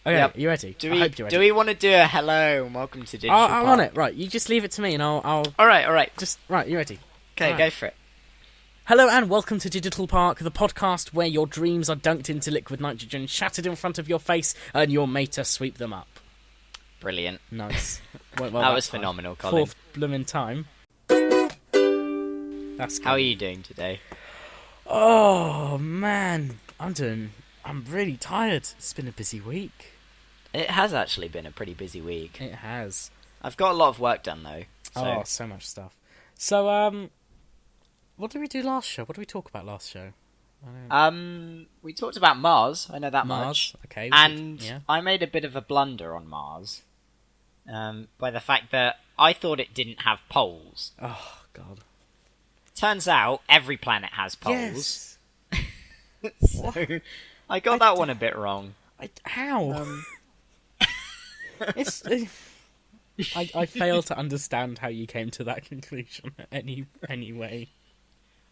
Okay, Yep. you ready? I hope you're ready. Do we want to do a hello and welcome to Digital I'm on Park? it. Right, you just leave it to me, and I'll. All right. Just right. You ready? Okay, All go right. for it. Hello and welcome to Digital Park, the podcast where your dreams are dunked into liquid nitrogen, shattered in front of your face, and your mate sweep them up. Brilliant. Nice. Well, That was phenomenal, Colin. Fourth blooming time. That's good. How are you doing today? Oh man, I'm really tired. It's been a busy week. It has actually been a pretty busy week. It has. I've got a lot of work done though. Oh, so much stuff. So, what did we do last show? What did we talk about last show? We talked about Mars. I know that Mars. much. Okay. And yeah. I made a bit of a blunder on Mars, by the fact that I thought it didn't have poles. Oh God. Turns out every planet has poles. Yes. So I got that one a bit wrong. How? I fail to understand how you came to that conclusion. Anyway.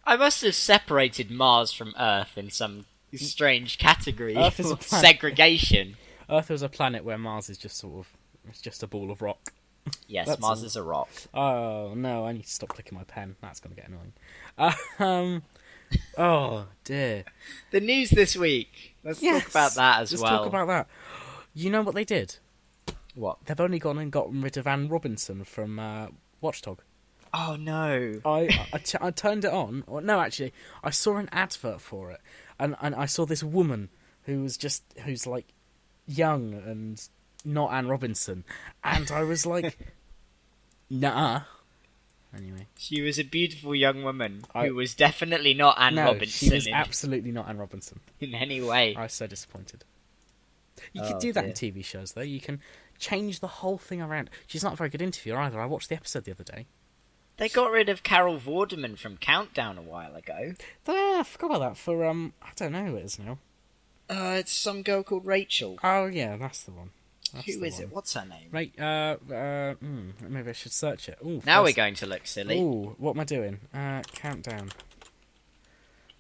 I must have separated Mars from Earth in some strange category Earth is a of planet. segregation. Earth was a planet where Mars is just it's just a ball of rock. Yes, That's Mars all. is a rock. Oh no, I need to stop clicking my pen. That's gonna get annoying. Oh dear. The news this week. Let's talk about that as Let's well. talk about that. You know what they did? What? They've only gone and gotten rid of Anne Robinson from Watchdog. Oh no. I turned it on. Or, no, actually, I saw an advert for it, and I saw this woman who's like young and not Anne Robinson, and I was like, nah. Anyway, She was a beautiful young woman who was definitely not Anne no, Robinson she was absolutely not Anne Robinson. in any way. I was so disappointed. You Oh, could do that in dear. TV shows, though. You can change the whole thing around. She's not a very good interviewer either. I watched the episode the other day. They got rid of Carol Vorderman from Countdown a while ago. I forgot about that for, I don't know who it is now. It's some girl called Rachel. Oh, yeah, that's the one. Who is it? What's her name? Right, maybe I should search it. Ooh, Now first- we're going to look silly. Ooh, what am I doing? Countdown.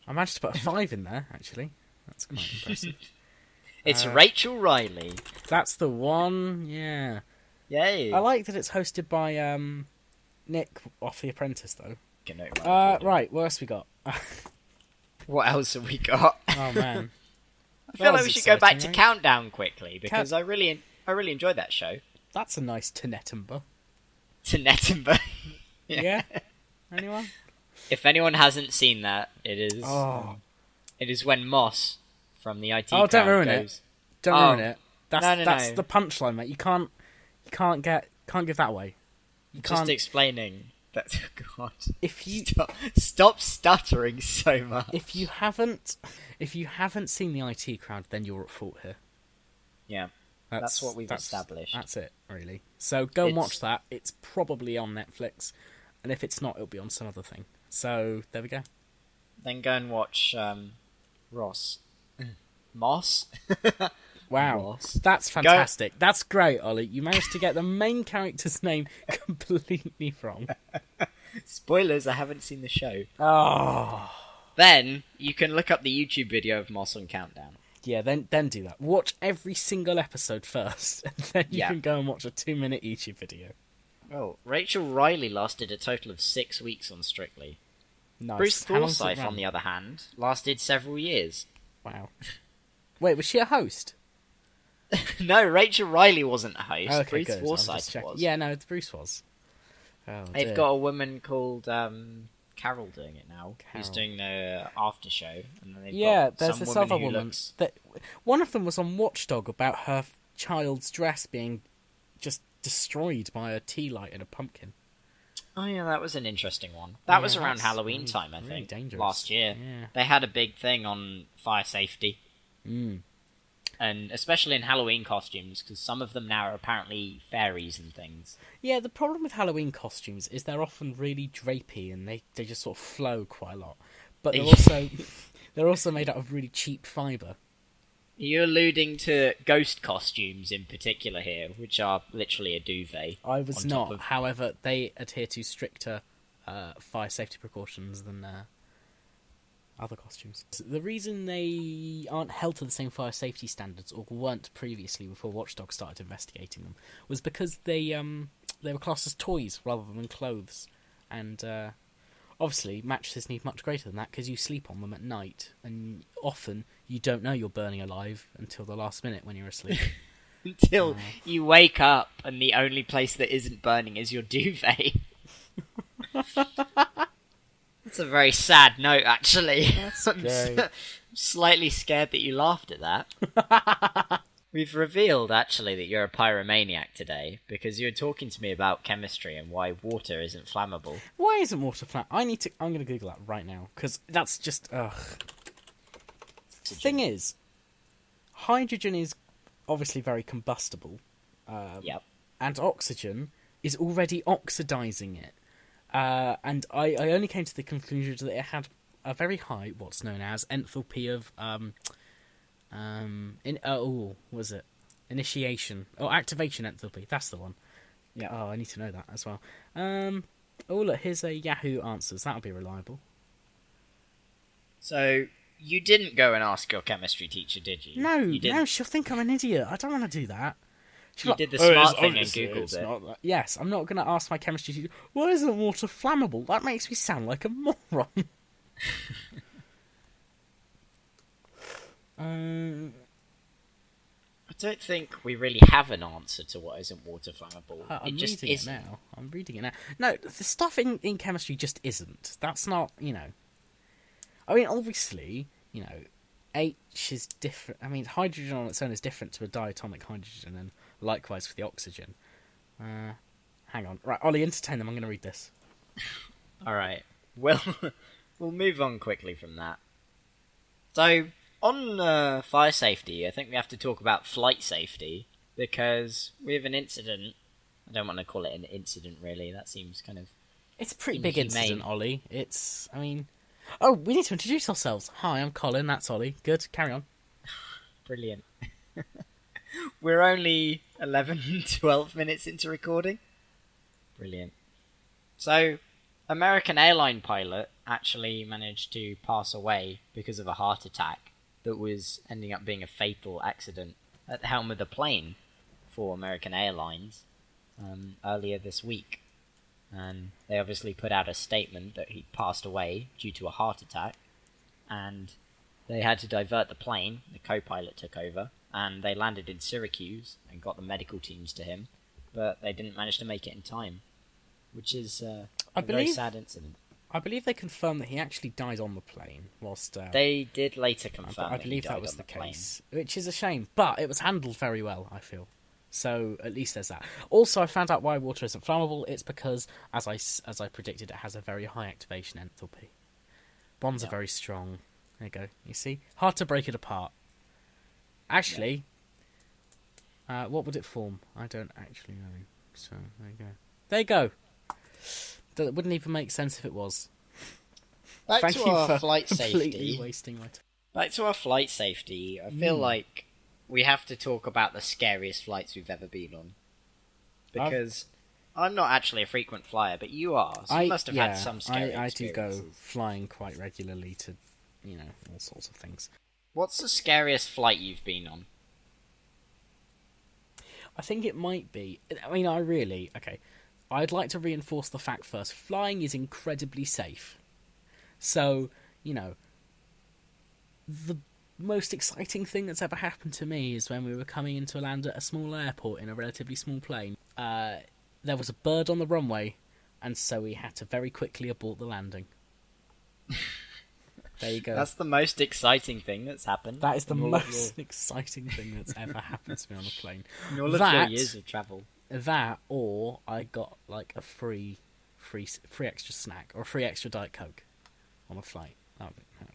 I managed to put a 5 in there, actually. That's quite impressive. It's Rachel Riley. That's the one, yeah. Yay. I like that it's hosted by, Nick off The Apprentice, though. Right. What else we got? What else have we got? Oh, man. I feel like we should go back to right? Countdown quickly because I really enjoyed that show. That's a nice Tnetennba. Tnetennba. Yeah? Anyone? If anyone hasn't seen that, it is when Moss from the IT Oh, don't crowd ruin goes, it. Don't ruin it. That's No. the punchline, mate. You can't give that away. You Just can't. explaining that. God, If you stop stuttering so much. if you haven't seen the IT crowd, then you're at fault here. Yeah, that's what we've established. That's it, really. So go and It's- watch that. It's probably on Netflix, and if it's not, it'll be on some other thing. So there we go. Then go and watch Moss. Wow, Moss. that's fantastic. That's great, Ollie. You managed to get the main character's name completely wrong. Spoilers, I haven't seen the show. Oh. Then you can look up the YouTube video of Moss on Countdown. Yeah, then do that. Watch every single episode first, and then you can go and watch a 2-minute YouTube video. Oh, Rachel Riley lasted a total of 6 weeks on Strictly. Nice. Bruce How long does it Forsyth, run? on the other hand, lasted several years. Wow. Wait, was she a host? No, Rachel Riley wasn't a host. Okay, Bruce good. I was just Forsyth checking. was. Yeah, no, Bruce was. Oh, They've dear. got a woman called Carol doing it now. Who's Carol. doing the after show, and then they've got there's some this woman other who woman. looks... One of them was on Watchdog about her child's dress being just destroyed by a tea light and a pumpkin. Oh yeah, that was an interesting one. That was around that's Halloween really- time, I really think, dangerous. last year. Yeah. They had a big thing on fire safety, Mm. and especially in Halloween costumes, because some of them now are apparently fairies and things. Yeah, the problem with Halloween costumes is they're often really drapey and they just sort of flow quite a lot. But they're also made out of really cheap fibre. You're alluding to ghost costumes in particular here, which are literally a duvet. I was on top not. of- However, they adhere to stricter fire safety precautions than other costumes. The reason they aren't held to the same fire safety standards, or weren't previously before Watch Dogs started investigating them, was because they were classed as toys rather than clothes. And obviously mattresses need much greater than that because you sleep on them at night, and often you don't know you're burning alive until the last minute when you're asleep. Until you wake up and the only place that isn't burning is your duvet. That's a very sad note, actually. I'm slightly scared that you laughed at that. We've revealed, actually, that you're a pyromaniac today, because you were talking to me about chemistry and why water isn't flammable. Why isn't water flammable? I'm going to Google that right now, because that's just, ugh. The thing is, hydrogen is obviously very combustible. Yep. And oxygen is already oxidizing it. And I only came to the conclusion that it had a very high, what's known as enthalpy of initiation or activation enthalpy. That's the one. Yeah. Oh, I need to know that as well. Look, here's a Yahoo Answers. That'll be reliable. So you didn't go and ask your chemistry teacher, did you? No, she'll think I'm an idiot. I don't want to do that. You did the smart thing and Googled it. Yes, I'm not going to ask my chemistry teacher, why isn't water flammable? That makes me sound like a moron. I don't think we really have an answer to what isn't water flammable. I'm reading it now. No, the stuff in chemistry just isn't. That's not, I mean, obviously, H is different. I mean, hydrogen on its own is different to a diatomic hydrogen, and likewise for the oxygen. Hang on. Right, Ollie, entertain them. I'm going to read this. Alright. Well, we'll move on quickly from that. So, on fire safety, I think we have to talk about flight safety, because we have an incident. I don't want to call it an incident, really. That seems kind of... It's a pretty big incident, Ollie. Oh, we need to introduce ourselves. Hi, I'm Colin. That's Ollie. Good. Carry on. Brilliant. We're only 11, 12 minutes into recording. Brilliant. So, American airline pilot actually managed to pass away because of a heart attack that was ending up being a fatal accident at the helm of the plane for American Airlines earlier this week. And they obviously put out a statement that he passed away due to a heart attack, and they had to divert the plane. The co-pilot took over, and they landed in Syracuse and got the medical teams to him, but they didn't manage to make it in time, which is a very sad incident. I believe they confirmed that he actually died on the plane whilst... they did later confirm I believe that was the case, which is a shame, but it was handled very well, I feel. So at least there's that. Also, I found out why water isn't flammable. It's because, as I predicted, it has a very high activation enthalpy. Bonds are very strong. There you go. You see? Hard to break it apart. Actually, what would it form? I don't actually know. So, there you go. There you go. That wouldn't even make sense if it was. Back to our flight safety. Wasting my time. Back to our flight safety. I feel like we have to talk about the scariest flights we've ever been on. Because I'm not actually a frequent flyer, but you are. So you must have had some scary experiences. I do go flying quite regularly to, all sorts of things. What's the scariest flight you've been on? I think it might be... I'd like to reinforce the fact first. Flying is incredibly safe. So, the most exciting thing that's ever happened to me is when we were coming in to land at a small airport in a relatively small plane. There was a bird on the runway, and so we had to very quickly abort the landing. There you go. That's the most exciting thing that's happened. That is the most exciting thing that's ever happened to me on a plane. In all of your years of travel. That, or I got like a free extra snack or a free extra Diet Coke on a flight. That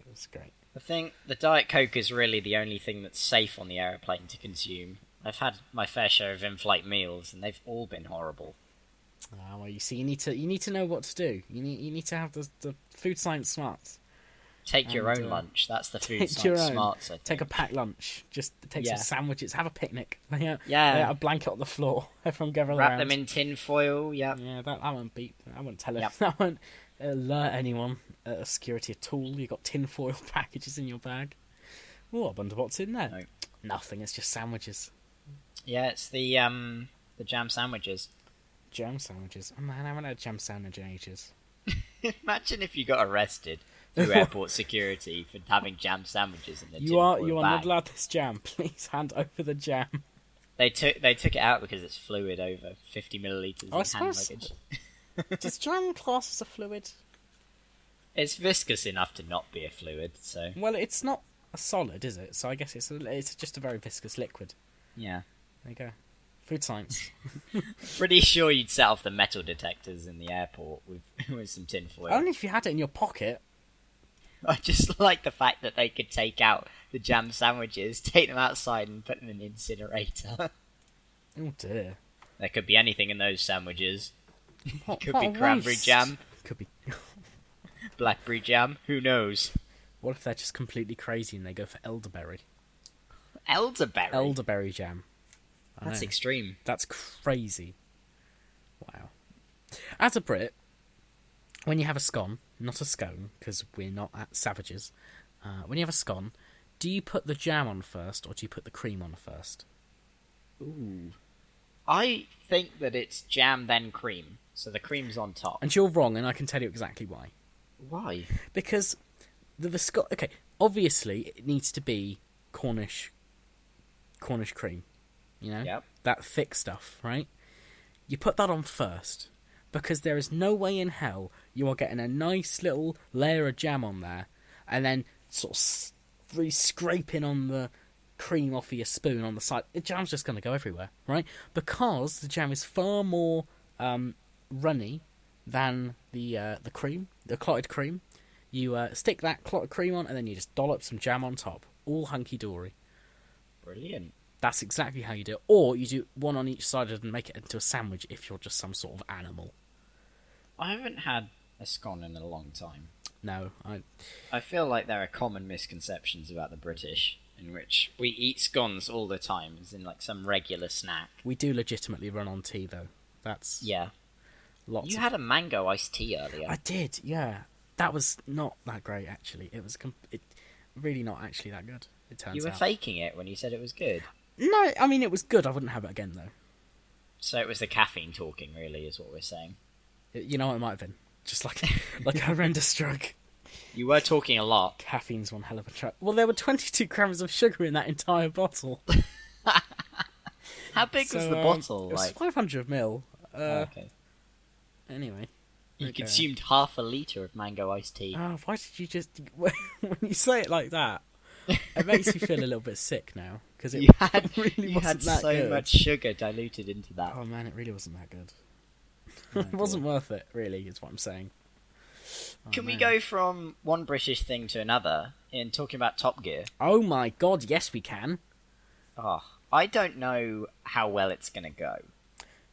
was great. I think the Diet Coke is really the only thing that's safe on the aeroplane to consume. I've had my fair share of in-flight meals, and they've all been horrible. Well, you see, you need to know what to do. You need to have the food science smarts. Take your own lunch. That's the food science smarts, I think. Take a packed lunch. Just take some sandwiches. Have a picnic. Lay out a blanket on the floor. Everyone gather around. Wrap them in tin foil. Yeah. Yeah, that won't beat. I won't tell it. That won't. alert anyone at a security at all. You got tinfoil packages in your bag. Oh, I wonder what's in there. No. Nothing. It's just sandwiches. Yeah, it's the jam sandwiches. Jam sandwiches. Oh man, I haven't had a jam sandwich in ages. Imagine if you got arrested through airport security for having jam sandwiches in the You are tinfoil not bag. allowed this jam. Please hand over the jam. They took it out because it's fluid over 50 millilitres I of hand suppose- luggage. Does jam class as a fluid? It's viscous enough to not be a fluid, so Well, it's not a solid, is it? So I guess it's just a very viscous liquid. yeah. There you go. Food science. Pretty sure you'd set off the metal detectors in the airport with some tinfoil. Only if you had it in your pocket. I just like the fact that they could take out the jam sandwiches, take them outside, and put them in an incinerator. Oh dear. There could be anything in those sandwiches. What, Could what be a cranberry waste. jam, Could be. blackberry jam. Who knows? What if they're just completely crazy and they go for elderberry? Elderberry. Elderberry jam. I That's know. extreme. That's crazy. Wow. As a Brit, when you have a scone, not a scone, because we're not at savages, when you have a scone, do you put the jam on first or do you put the cream on first? Ooh. I think that it's jam then cream, so the cream's on top. And you're wrong, and I can tell you exactly why. Why? Because the scone... Okay, obviously it needs to be Cornish cream, you know? Yep. That thick stuff, right? You put that on first, because there is no way in hell you are getting a nice little layer of jam on there, and then sort of really scraping on the cream off of your spoon on the side. The jam's just going to go everywhere, right? Because the jam is far more runny than the cream, the clotted cream. You stick that clotted cream on, and then you just dollop some jam on top. All hunky-dory. Brilliant. That's exactly how you do it. Or you do one on each side and make it into a sandwich if you're just some sort of animal. I haven't had a scone in a long time. No, I feel like there are common misconceptions about the British, in which we eat scones all the time, as in like some regular snack. we do legitimately run on tea, though. That's Yeah. lots You of... had a mango iced tea earlier. I did, yeah. That was not that great, actually. It was really not actually that good, it turns You were out. faking it when you said it was good. No, I mean, it was good. I wouldn't have it again, though. So it was the caffeine talking, really, is what we're saying. You know, it might have been. Just like a horrendous drug. You were talking a lot. Caffeine's one hell of a drug. Well, there were 22 grams of sugar in that entire bottle. How big was So, the bottle? It was Like, 500 ml. okay. Anyway. You Okay. consumed half a litre of mango iced tea. Oh, why did you just... When you say it like that, it makes me feel a little bit sick now. Because it You had, really you wasn't had that so good. much sugar diluted into that. Oh man, it really wasn't that good. Oh, It wasn't worth it, really, is what I'm saying. Oh, Can we man. go from one British thing to another in talking about Top Gear? Oh my god, yes we can. Oh, I don't know how well it's going to go.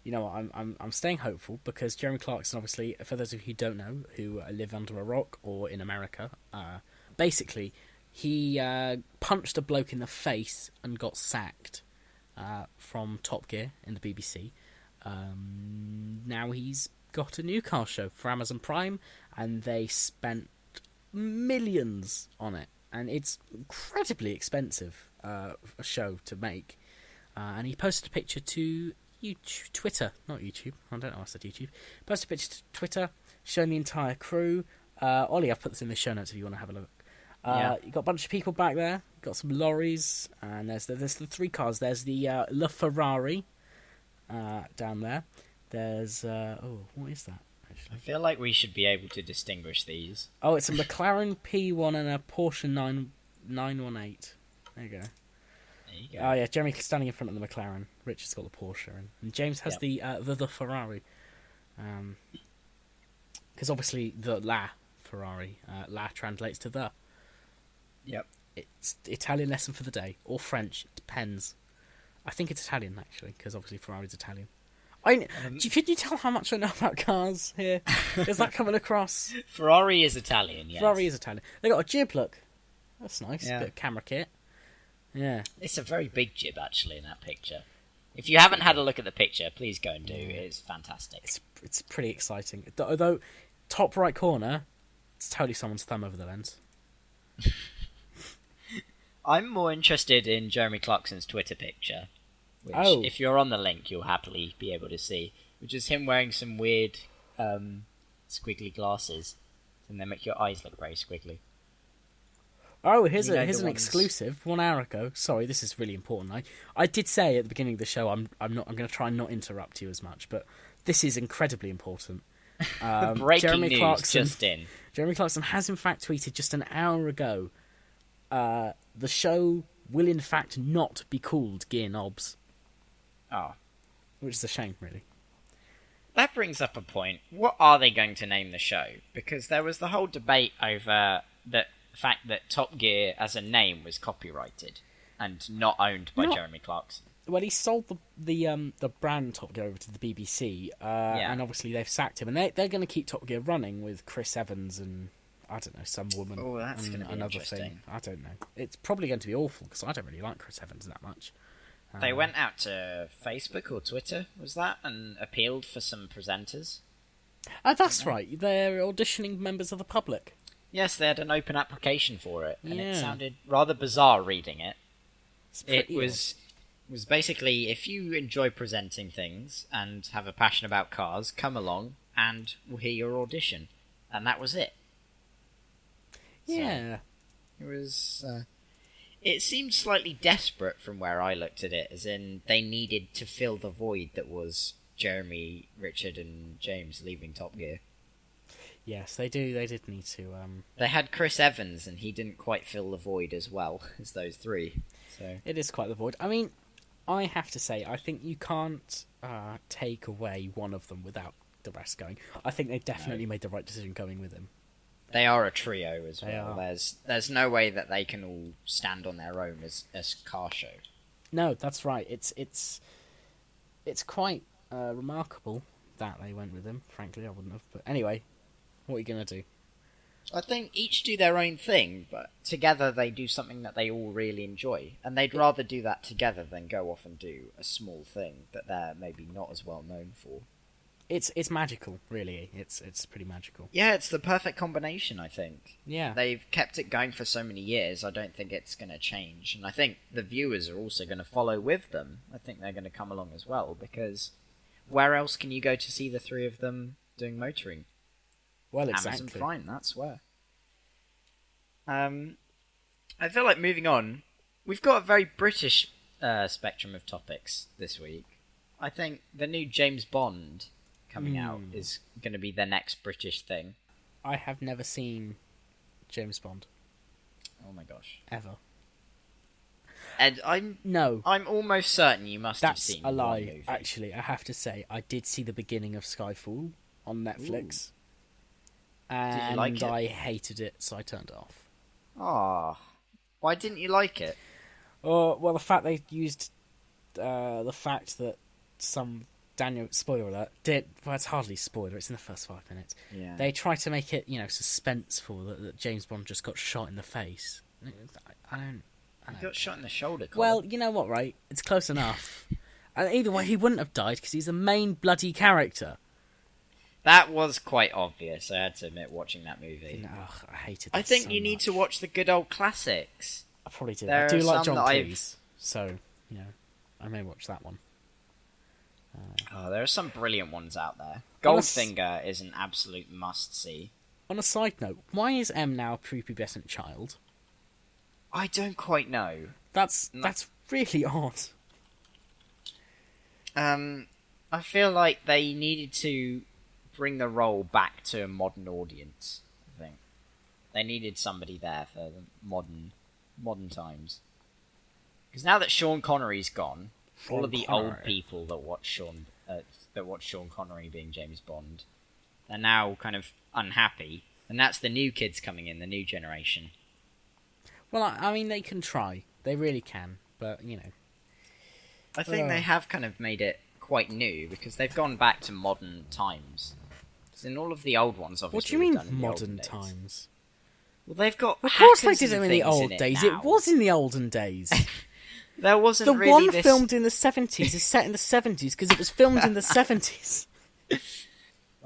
You know what, I'm staying hopeful because Jeremy Clarkson, obviously, for those of you who don't know, who live under a rock or in America, basically, he punched a bloke in the face and got sacked from Top Gear in the BBC. Now he's got a new car show for Amazon Prime, and they spent millions on it, and it's incredibly expensive a show to make. And he posted a picture to Twitter, not YouTube. I don't know why I said YouTube. Posted a picture to Twitter showing the entire crew. Ollie, I've put this in the show notes if you want to have a look. Yeah. You got a bunch of people back there. Got some lorries, and there's the three cars. There's the La Ferrari down there. There's what is that I actually? feel like we should be able to distinguish these. Oh, it's a McLaren P1 and a Porsche 918. There you go. There you go. Oh yeah, Jeremy's standing in front of the McLaren. Rich has got the Porsche, and James has Yep. the Ferrari. Because obviously the La Ferrari, La translates to the. Yep. It's Italian lesson for the day, or French. It depends. I think it's Italian actually, because obviously Ferrari's Italian. Can you tell how much I know about cars here? Is that coming across? Ferrari is Italian, yes. Ferrari is Italian. They got a jib, look. That's nice. Yeah. Bit of camera kit. Yeah. It's a very big jib, actually, in that picture. If you haven't had a look at the picture, please go and do. It is fantastic. It's pretty exciting. Although top right corner, it's totally someone's thumb over the lens. I'm more interested in Jeremy Clarkson's Twitter picture, which, if you're on the link, you'll happily be able to see, which is him wearing some weird squiggly glasses, and they make your eyes look very squiggly. Oh, here's an exclusive. 1 hour ago. Sorry, this is really important. I did say at the beginning of the show I'm going to try and not interrupt you as much, but this is incredibly important. Breaking Jeremy news Clarkson, just in. Jeremy Clarkson has in fact tweeted just an hour ago. The show will in fact not be called Gear Knobs. Oh, which is a shame, really. That brings up a point. What are they going to name the show? Because there was the whole debate over the fact that Top Gear as a name was copyrighted and not owned by Jeremy Clarkson. Well, he sold the brand Top Gear over to the BBC, and obviously they've sacked him, and they're going to keep Top Gear running with Chris Evans and I don't know, some woman. Oh, that's going to be another interesting. thing. I don't know. It's probably going to be awful because I don't really like Chris Evans that much. They went out to Facebook or Twitter, was that, and appealed for some presenters. That's right. They're auditioning members of the public. Yes, they had an open application for it, and it sounded rather bizarre reading it. It was basically, if you enjoy presenting things and have a passion about cars, come along and we'll hear your audition. And that was it. Yeah. So, it was... it seemed slightly desperate from where I looked at it, as in they needed to fill the void that was Jeremy, Richard and James leaving Top Gear. Yes, they do. They did need to... They had Chris Evans, and he didn't quite fill the void as well as those three. So it is quite the void. I mean, I have to say, I think you can't take away one of them without the rest going. I think they definitely made the right decision going with him. They are a trio as well. There's no way that they can all stand on their own as car show. No, that's right. It's quite remarkable that they went with him. Frankly, I wouldn't have. But anyway, what are you going to do? I think each do their own thing, but together they do something that they all really enjoy. And they'd rather do that together than go off and do a small thing that they're maybe not as well known for. It's magical, really. It's pretty magical. Yeah, it's the perfect combination, I think. Yeah. They've kept it going for so many years, I don't think it's going to change. And I think the viewers are also going to follow with them. I think they're going to come along as well, because where else can you go to see the three of them doing motoring? Well, exactly. Amazon Prime, that's where. I feel like moving on, we've got a very British spectrum of topics this week. I think the new James Bond coming out is going to be the next British thing. I have never seen James Bond. Oh my gosh. Ever. And I'm almost certain you must have seen That's a lie. one movie. Actually, I have to say, I did see the beginning of Skyfall on Netflix. And did you like it? I hated it, so I turned it off. Ah, why didn't you like it? Well, the fact they used the fact that some spoiler alert, well, it's hardly spoiler, it's in the first 5 minutes. Yeah. They tried to make it, suspenseful that James Bond just got shot in the face. I don't He got shot in the shoulder, Colin. Well, you know what, right? It's close enough. And either way, he wouldn't have died because he's the main bloody character. That was quite obvious, I had to admit, watching that movie. I hated that I think so you need much. to watch the good old classics. I probably do. There I do are like some John that Cleese, so, I may watch that one. There are some brilliant ones out there. Goldfinger is an absolute must-see. On a side note, why is M now a prepubescent child? I don't quite know. That's really odd. I feel like they needed to bring the role back to a modern audience, I think. They needed somebody there for the modern times. Because now that Sean Connery's gone, all of the old people that watch Sean Connery being James Bond, they're now kind of unhappy, and that's the new kids coming in, the new generation. Well, I mean, they can try. They really can, but, I think they have kind of made it quite new, because they've gone back to modern times. Because in all of the old ones, obviously, what do you mean, done in modern the times? Well, they've got Of course they hackers did and them in the things old it days. now. It was in the olden days. There wasn't The really one this... filmed in the 70s is set in the 70s because it was filmed in the 70s.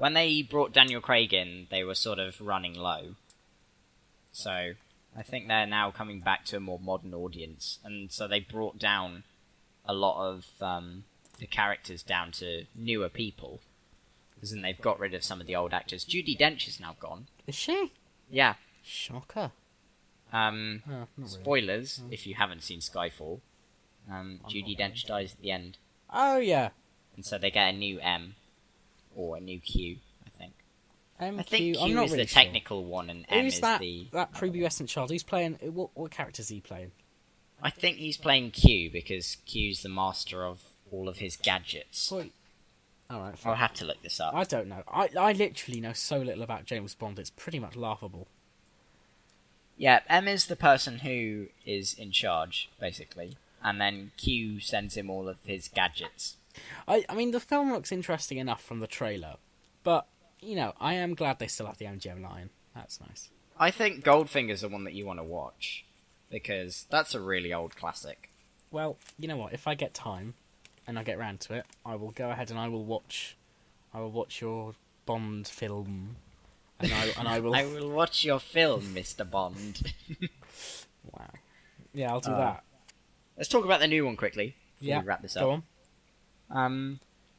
When they brought Daniel Craig in, they were sort of running low. So I think they're now coming back to a more modern audience, and so they brought down a lot of the characters down to newer people. Because then they've got rid of some of the old actors. Judi Dench is now gone. Is she? Yeah. Shocker. Spoilers, really. if you haven't seen Skyfall. Judi Dench dies at the end. Oh, yeah. And so they get a new M. Or a new Q, I think. MQ, I think Q I'm not is really the technical one, and M Who's is that, the... that prepubescent child? Who's playing... What character is he playing? I think he's playing Q, because Q's the master of all of his gadgets. Boy. Alright, I'll have to look this up. I don't know. I literally know so little about James Bond, it's pretty much laughable. Yeah, M is the person who is in charge, basically. And then Q sends him all of his gadgets. I mean, the film looks interesting enough from the trailer, but, you know, I am glad they still have the MGM Lion. That's nice. I think Goldfinger's the one that you want to watch, because that's a really old classic. Well, you know what, if I get time, and I get round to it, I will go ahead and I will watch your Bond film, and I will... I will watch your film, Mr. Bond. Wow. Yeah, I'll do that. Let's talk about the new one quickly, before we wrap this up. Go on.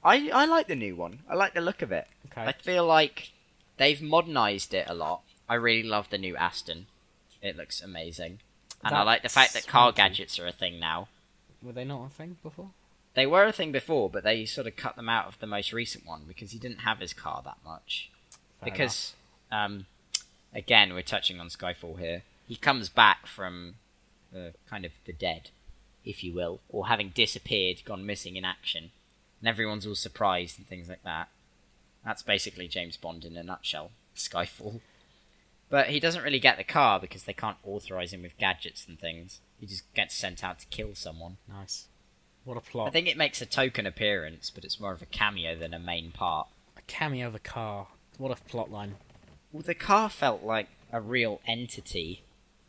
I like the new one. I like the look of it. Okay. I feel like they've modernised it a lot. I really love the new Aston. It looks amazing. And I like the fact that car gadgets are a thing now. Were they not a thing before? They were a thing before, but they sort of cut them out of the most recent one because he didn't have his car that much. Because, again, we're touching on Skyfall here. He comes back from kind of the dead, if you will, or having disappeared, gone missing in action. And everyone's all surprised and things like that. That's basically James Bond in a nutshell. Skyfall. But he doesn't really get the car because they can't authorise him with gadgets and things. He just gets sent out to kill someone. Nice. What a plot. I think it makes a token appearance, but it's more of a cameo than a main part. A cameo of a car. What a plot line. Well, the car felt like a real entity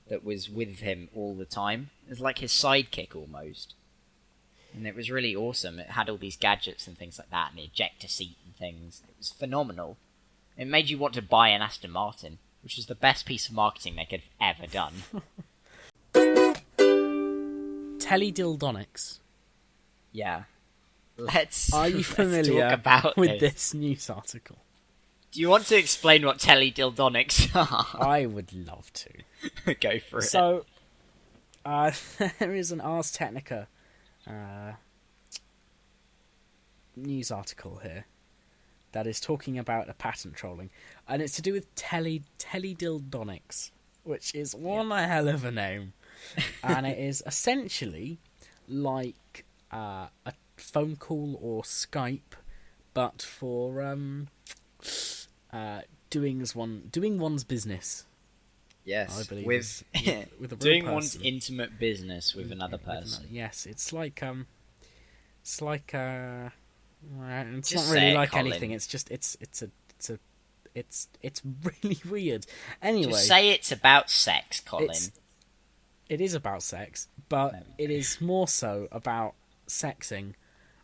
that was with him all the time. It was like his sidekick almost. And it was really awesome. It had all these gadgets and things like that, and the ejector seat and things. It was phenomenal. It made you want to buy an Aston Martin, which is the best piece of marketing they could have ever done. Teledildonics. Yeah. Let's Are you familiar talk about with this news article? Do you want to explain what Teledildonics are? I would love to. Go for it. So, there is an Ars Technica news article here that is talking about a patent trolling, and it's to do with Teledildonics, which is one hell of a name, and it is essentially like a phone call or Skype, but for doing one's business. Yes, I believe with a real doing person. one's intimate business with another person. Yes, it's like it's not Just really say it, like Colin. anything. It's just it's really weird. Anyway, Just say it's about sex, Colin. it is about sex, but it is more so about sexing,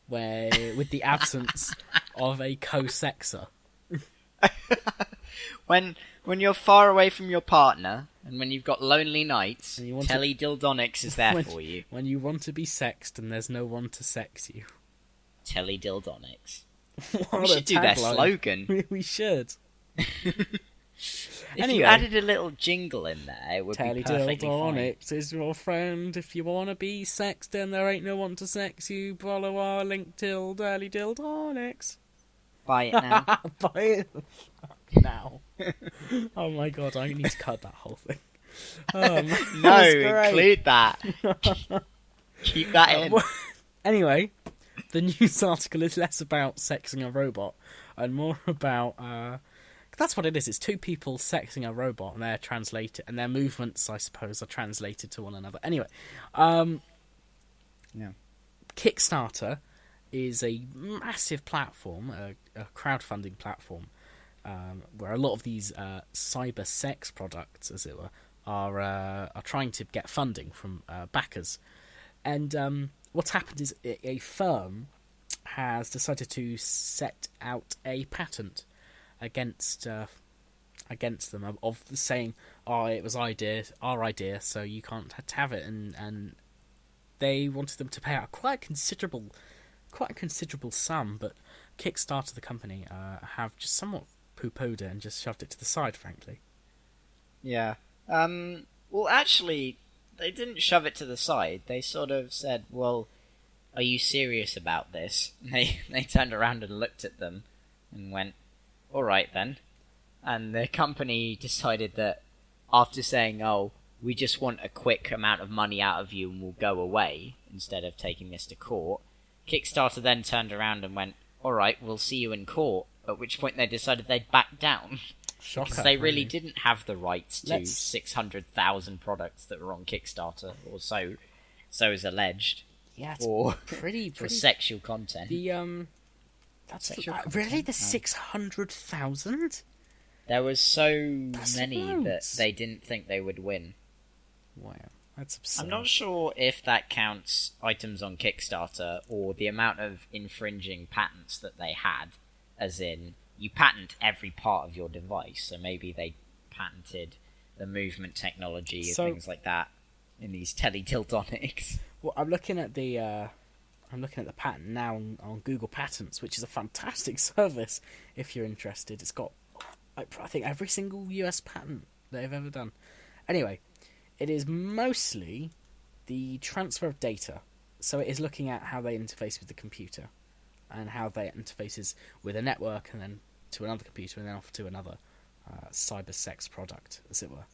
where with the absence of a co-sexer. When you're far away from your partner, and when you've got lonely nights, And you want Teledildonics is there for you. When you want to be sexed and there's no one to sex you. Teledildonics. What We a should do their tagline. slogan. We should. If Anyway. you added a little jingle in there, it would be perfectly fine. Teledildonics is your friend. If you want to be sexed and there ain't no one to sex you, follow our link till Teledildonics. Buy it now. Buy it now. Oh my god, I need to cut that whole thing. No, that's great. include that. Keep that in. Anyway, the news article is less about sexing a robot and more about that's what it is. It's two people sexing a robot, and they're translated, and their movements, I suppose, are translated to one another. Anyway, Kickstarter is a massive platform, a crowdfunding platform, where a lot of these cyber sex products, as it were, are trying to get funding from backers. And what's happened is a firm has decided to set out a patent against them of saying, "Oh, it was our idea, so you can't have it," and they wanted them to pay out quite a considerable sum, but Kickstarter, the company, have just somewhat poo-pooed it and just shoved it to the side, frankly. Yeah. Well, actually, they didn't shove it to the side. They sort of said, "Well, are you serious about this?" And they turned around and looked at them and went, "All right then." And the company decided that after saying, "Oh, we just want a quick amount of money out of you and we'll go away," instead of taking this to court, Kickstarter then turned around and went, "All right, we'll see you in court," at which point they decided they'd back down. Shocker, because they really didn't have the rights to 600,000 products that were on Kickstarter, or so is alleged. Yeah, it's for pretty for sexual content. That's really the 600,000. There was so many that they didn't think they would win. Wow, that's absurd. I'm not sure if that counts items on Kickstarter or the amount of infringing patents that they had, as in, you patent every part of your device, so maybe they patented the movement technology and things like that in these Teledildonics. Well, I'm looking at the patent now on Google Patents, which is a fantastic service if you're interested. It's got, I think, every single US patent they've ever done. Anyway, it is mostly the transfer of data. So it is looking at how they interface with the computer and how they interfaces with a network and then to another computer and then off to another cyber sex product, as it were.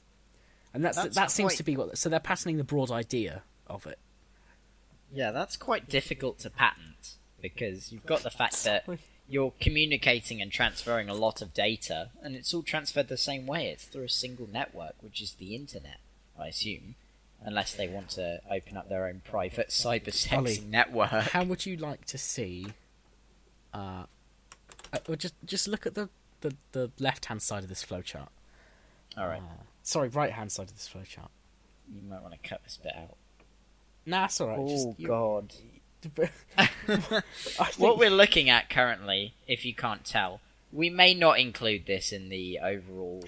And that seems to be what... So they're patenting the broad idea of it. Yeah, that's quite difficult to patent, because you've got the fact that you're communicating and transferring a lot of data, and it's all transferred the same way. It's through a single network, which is the internet, I assume. Unless they want to open up their own private cyber-sexing network. How would you like to see... or just look at the left-hand side of this flowchart. Alright. Sorry, right-hand side of this flowchart. You might want to cut this bit out. Nah, it's alright. Oh, God. I think... What we're looking at currently, if you can't tell, we may not include this in the overall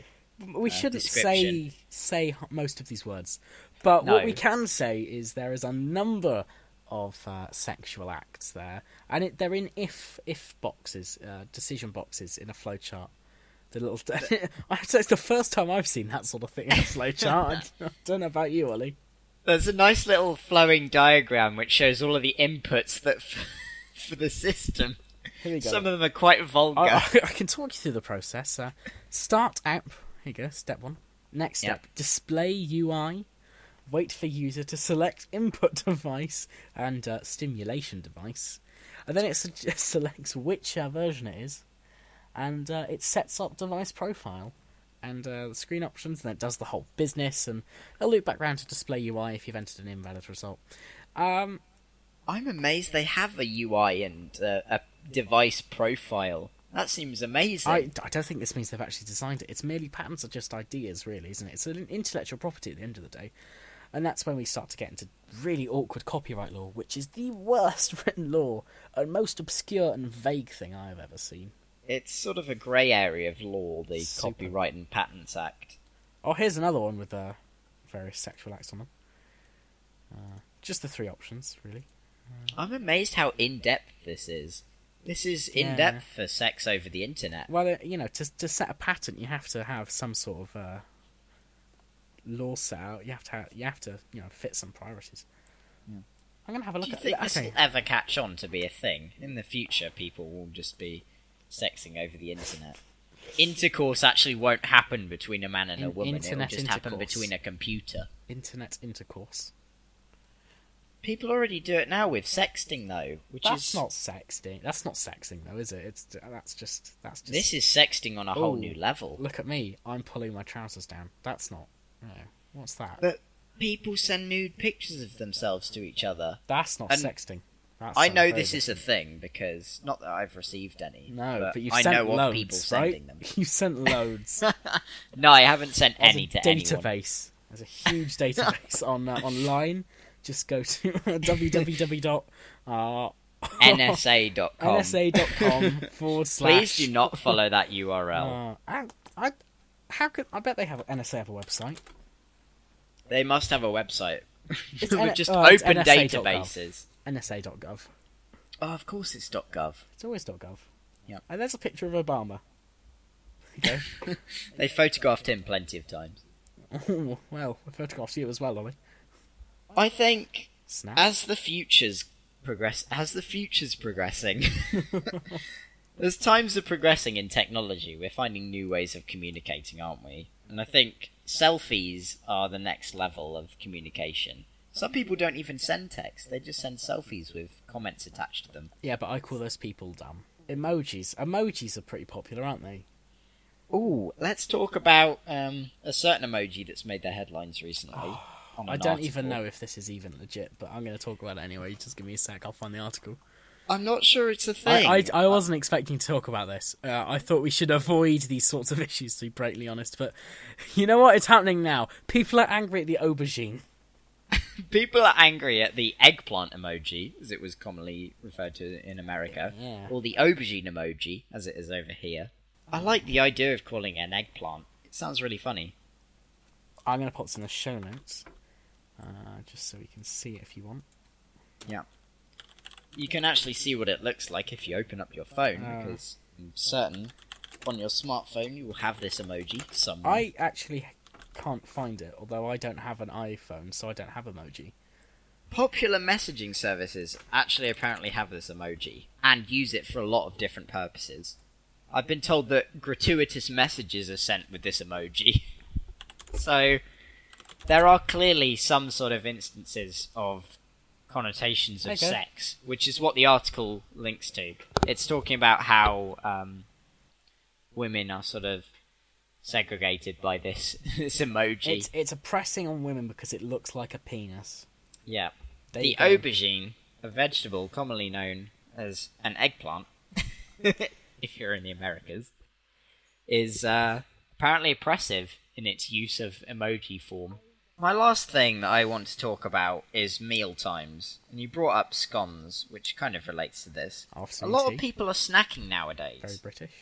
We shouldn't description. say most of these words. But No. what we can say is there is a number of sexual acts there. And they're in if boxes, decision boxes in a flowchart. The little... I have to say, it's the first time I've seen that sort of thing in a flowchart. I don't know about you, Ollie. There's a nice little flowing diagram which shows all of the inputs that for the system. Here we go. Some of them are quite vulgar. I can talk you through the process. Start app. Here you go, step 1. Next step, display UI. Wait for user to select input device and stimulation device. And then it selects which version it is. And it sets up device profile. And the screen options, and then it does the whole business, and it'll loop back around to display UI if you've entered an invalid result. I'm amazed they have a UI and a device profile. That seems amazing. I don't think this means they've actually designed it. It's merely patents are just ideas, really, isn't it? It's an intellectual property at the end of the day. And that's when we start to get into really awkward copyright law, which is the worst written law and most obscure and vague thing I've ever seen. It's sort of a grey area of law, the Super. Copyright and Patents Act. Oh, here's another one with various sexual acts on them. Just the 3 options, really. I'm amazed how in-depth this is. This is in-depth for sex over the internet. Well, to set a patent, you have to have some sort of law set out. You have to fit some priorities. Yeah. I'm gonna have a look Do you at. think this will ever catch on to be a thing in the future? People will just be sexing over the internet. Intercourse actually won't happen between a man and a woman. It will just happen between a computer. Internet intercourse. People already do it now with sexting, though, That's not sexting. That's not sexing, though, is it? That's just. This is sexting on a whole new level. Look at me. I'm pulling my trousers down. That's not. What's that? But people send nude pictures of themselves to each other. That's not sexting. I know this is a thing because not that I've received any. No, but you've I sent know loads, of people right? sending them. You sent loads. No, I haven't sent any to anyone. Database. There's a huge database online. Just go to www. NSA.com. NSA.com/. Please do not follow that URL. I bet they have NSA have a website. They must have a website It's with N- just it's open NSA.gov. databases. NSA.gov. Oh, of course it's .gov. It's always .gov. Yep. And there's a picture of Obama. Okay. They photographed him plenty of times. Oh, well, we photographed you as well, Ollie. I think Snap. as the future's progressing, as times are progressing in technology, we're finding new ways of communicating, aren't we? And I think selfies are the next level of communication. Some people don't even send text, they just send selfies with comments attached to them. Yeah, but I call those people dumb. Emojis are pretty popular, aren't they? Ooh, let's talk about a certain emoji that's made their headlines recently. I don't even know if this is even legit, but I'm going to talk about it anyway. Just give me a sec, I'll find the article. I'm not sure it's a thing. I wasn't expecting to talk about this. I thought we should avoid these sorts of issues, to be brutally honest, but you know what? It's happening now. People are angry at the aubergine. People are angry at the eggplant emoji, as it was commonly referred to in America, or the aubergine emoji, as it is over here. I like the idea of calling it an eggplant. It sounds really funny. I'm going to put this in the show notes, just so we can see it if you want. Yeah. You can actually see what it looks like if you open up your phone, because I'm certain on your smartphone you will have this emoji somewhere. I actually can't find it, although I don't have an iPhone, so I don't have emoji. Popular messaging services actually apparently have this emoji, and use it for a lot of different purposes. I've been told that gratuitous messages are sent with this emoji. So, there are clearly some sort of instances of connotations of sex, which is what the article links to. It's talking about how women are sort of segregated by this emoji. It's oppressing on women because it looks like a penis. Yeah. There The you go. aubergine, a vegetable commonly known as an eggplant, if you're in the Americas, is apparently oppressive in its use of emoji form. My last thing that I want to talk about is meal times. And you brought up scones, which kind of relates to this. A lot of people are snacking nowadays. Very British.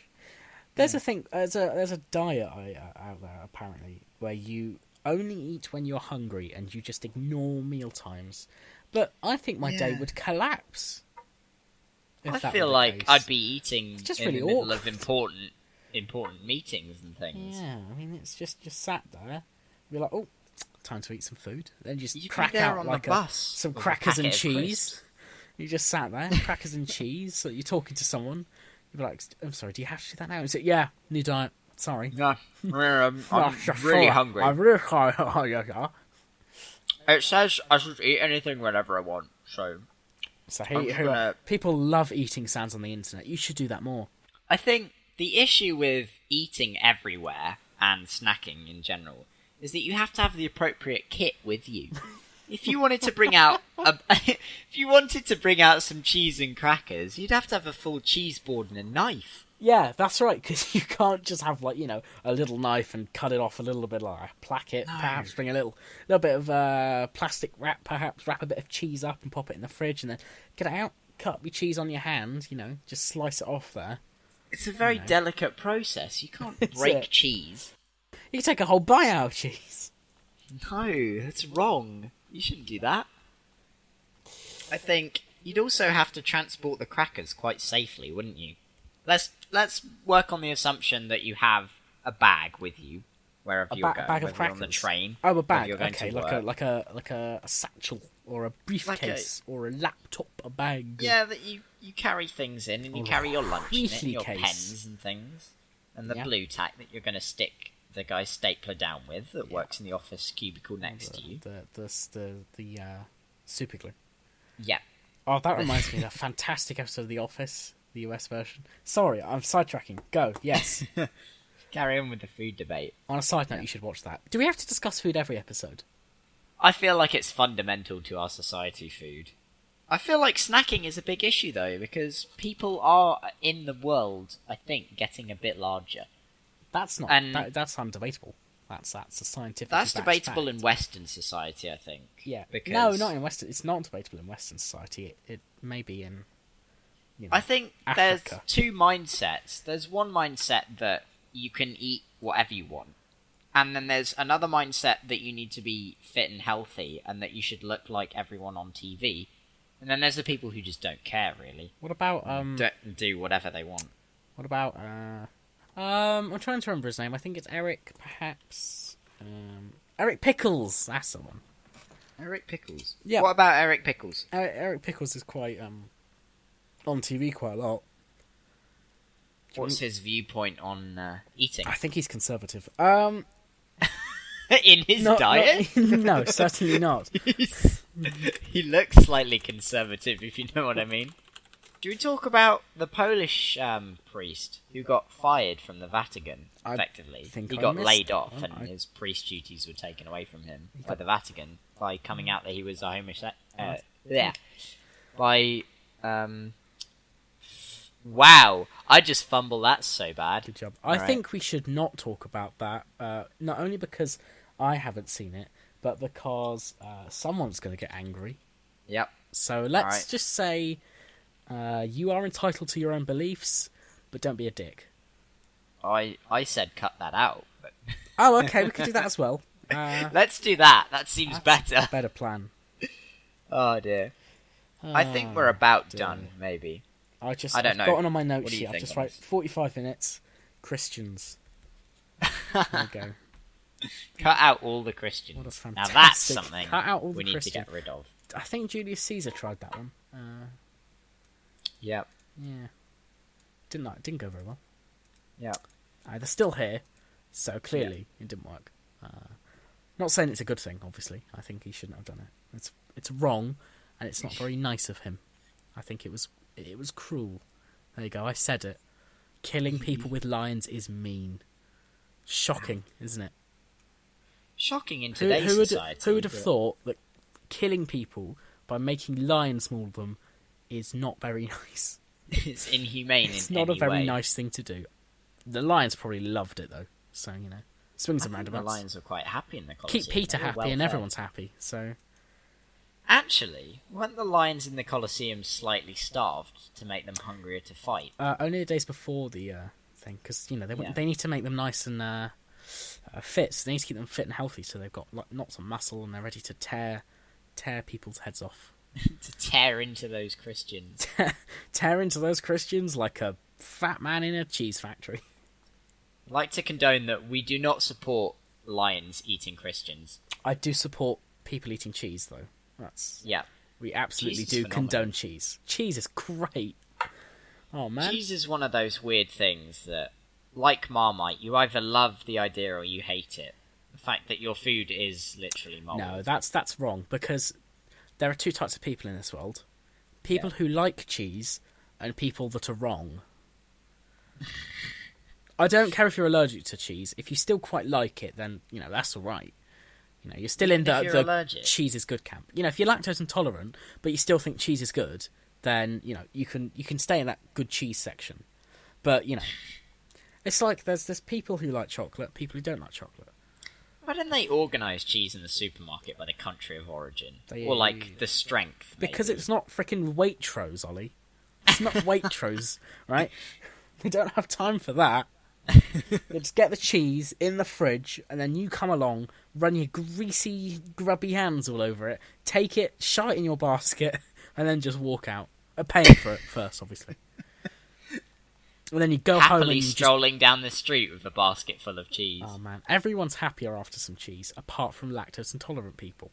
There's a thing. There's a diet out there apparently where you only eat when you're hungry and you just ignore meal times. But I think my day would collapse. I feel like I'd be eating just in really the middle awkward. of important meetings and things. Yeah, I mean it's just sat there. You're like, oh, time to eat some food. Then you just You'd crack be there out on like the bus some with a crackers and packet of cheese. crisps. You just sat there, crackers and cheese. So you're talking to someone. You'd be like, I'm sorry, do you have to do that now? And say, yeah, new diet. Sorry. No, I'm really hungry. I'm really hungry. It says I should eat anything whenever I want, so... So gonna... people love eating sounds on the internet. You should do that more. I think the issue with eating everywhere and snacking in general is that you have to have the appropriate kit with you. If you wanted to bring out some cheese and crackers, you'd have to have a full cheese board and a knife. Yeah, that's right, because you can't just have, like, you know, a little knife and cut it off a little bit, like plaque it, perhaps bring a little bit of plastic wrap, perhaps wrap a bit of cheese up and pop it in the fridge, and then get it out, cut your cheese on your hand, you know, just slice it off there. It's a very delicate process. You can't break cheese. You can take a whole bite out of cheese. No, that's wrong. You shouldn't do that. I think you'd also have to transport the crackers quite safely, wouldn't you? Let's work on the assumption that you have a bag with you wherever you're going. Bag of whether crackers. you're on the train. Oh, a bag. You're going Okay, to like a satchel or a briefcase or a laptop, a bag. Yeah, that you carry things in, and you carry your lunch in it, and your case. pens and things, and the blue tack that you're going to stick the guy's stapler down with that works in the office cubicle next to you. The super glue. Yeah. Oh, that reminds me of a fantastic episode of The Office, the US version. Sorry, I'm sidetracking. Go, yes. Carry on with the food debate. On a side note, you should watch that. Do we have to discuss food every episode? I feel like it's fundamental to our society, food. I feel like snacking is a big issue, though, because people are, in the world, I think, getting a bit larger. That's not. That's undebatable. That's a scientific. That's debatable fact. in Western society, I think. Yeah. Because... No, not in Western. It's not debatable in Western society. It may be in I think there's Africa. two mindsets. There's one mindset that you can eat whatever you want. And then there's another mindset that you need to be fit and healthy and that you should look like everyone on TV. And then there's the people who just don't care, really. What about do whatever they want. What about I'm trying to remember his name. I think it's Eric, perhaps. Eric Pickles. That's the one. Eric Pickles. Yeah. What about Eric Pickles? Eric Pickles is quite on TV quite a lot. What's his viewpoint on eating? I think he's conservative. In his diet? No, certainly not. He looks slightly conservative, if you know what I mean. Do we talk about the Polish priest who got fired from the Vatican, effectively? He got laid off and his priest duties were taken away from him by the Vatican by coming out that he was a homosexual. Wow, I just fumbled that so bad. Good job. I think we should not talk about that, not only because I haven't seen it, but because someone's going to get angry. Yep. So let's just say you are entitled to your own beliefs, but don't be a dick. I said cut that out. But... Oh, okay, we could do that as well. Let's do that. That seems better. A better plan. Oh, dear. I think we're about done, maybe. I've know. gotten on my note sheet. I've think just on write this? 45 minutes. Christians. There we go. Cut out all the Christians. What a Now fantastic. that's something Cut out all the we need to Christians. get rid of. I think Julius Caesar tried that one. Yep. Yeah. Didn't go very well. Yep. They're still here, so clearly it didn't work. Not saying it's a good thing, obviously. I think he shouldn't have done it. It's wrong, and it's not very nice of him. I think it was cruel. There you go, I said it. Killing people with lions is mean. Shocking, isn't it? Shocking in today's society. Who would have thought that killing people by making lions maul them is not very nice? It's inhumane. It's not a very nice thing to do. The lions probably loved it though, so swings and roundabouts. The lions were quite happy in the Colosseum. Keep Peter happy and everyone's happy. So actually, weren't the lions in the Colosseum slightly starved to make them hungrier to fight? only the days before the thing, because they need to make them nice and fit. So they need to keep them fit and healthy, so they've got lots of muscle and they're ready to tear people's heads off. To tear into those Christians. Tear into those Christians like a fat man in a cheese factory. I'd like to condone that we do not support lions eating Christians. I do support people eating cheese, though. We absolutely do condone cheese. Cheese is great. Oh man, cheese is one of those weird things that, like Marmite, you either love the idea or you hate it. The fact that your food is literally mold. No, that's wrong, because there are two types of people in this world: people who like cheese and people that are wrong. I don't care if you're allergic to cheese. If you still quite like it, then that's all right. You're still in the cheese is good camp. If you're lactose intolerant, but you still think cheese is good, then you can stay in that good cheese section. But it's like there's people who like chocolate, people who don't like chocolate. Why don't they organise cheese in the supermarket by the country of origin, or like the strength? Maybe? Because it's not freaking Waitrose, Ollie. It's not Waitrose, right? They don't have time for that. They just get the cheese in the fridge, and then you come along, run your greasy, grubby hands all over it, take it, shite in your basket, and then just walk out. Paying for it first, obviously. And then you go home and you strolling down the street with a basket full of cheese. Oh man, everyone's happier after some cheese, apart from lactose intolerant people.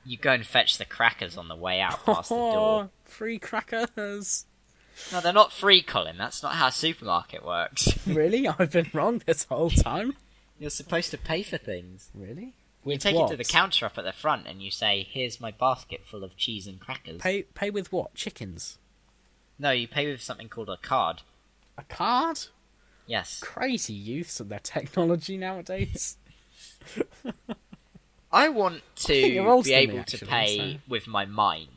You go and fetch the crackers on the way out past the door. Free crackers! No, they're not free, Colin. That's not how a supermarket works. Really? I've been wrong this whole time? You're supposed to pay for things. Really? You take it to the counter up at the front and you say, "Here's my basket full of cheese and crackers." Pay with what? Chickens? No, you pay with something called a card. A card? Yes. Crazy youths and their technology nowadays. I want to be able to pay with my mind.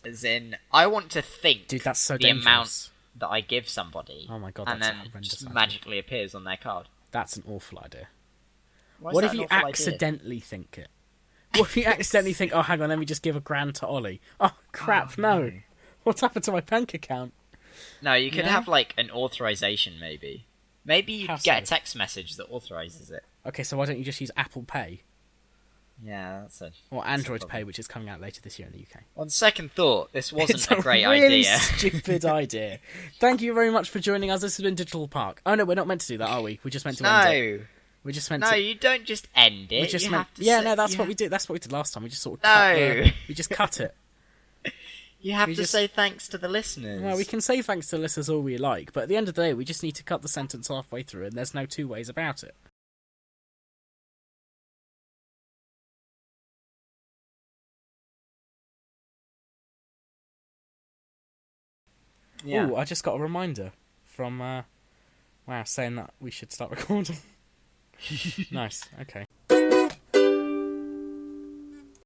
As in, I want to think that's so the amount that I give somebody. Oh my god, and that's then a horrendous just idea. magically appears on their card. That's an awful idea. What if you accidentally think it? What if you accidentally think, oh, hang on, let me just give £1,000 to Ollie? Oh, crap, no. What's happened to my bank account? No, you could Yeah? have like an authorization, maybe. Maybe you How get a so? text message that authorizes it. Okay, so why don't you just use Apple Pay Yeah, that's a. or that's a Android problem. Pay, which is coming out later this year in the UK? On second thought, this wasn't It's a great really idea. stupid idea. Thank you very much for joining us. This has been Digital Park. Oh no, we're not meant to do that, are we? We're just meant to end it. No, We're just meant no, to. you don't just end it. We just you meant. have to Yeah, say, no, that's you what ha- we did. That's what we did last time. We just sort of No. cut we just cut it. You have we to just- say thanks to the listeners. Well, we can say thanks to listeners all we like, but at the end of the day, we just need to cut the sentence halfway through, and there's no two ways about it. Yeah. Oh, I just got a reminder from saying that we should start recording. Nice. Okay.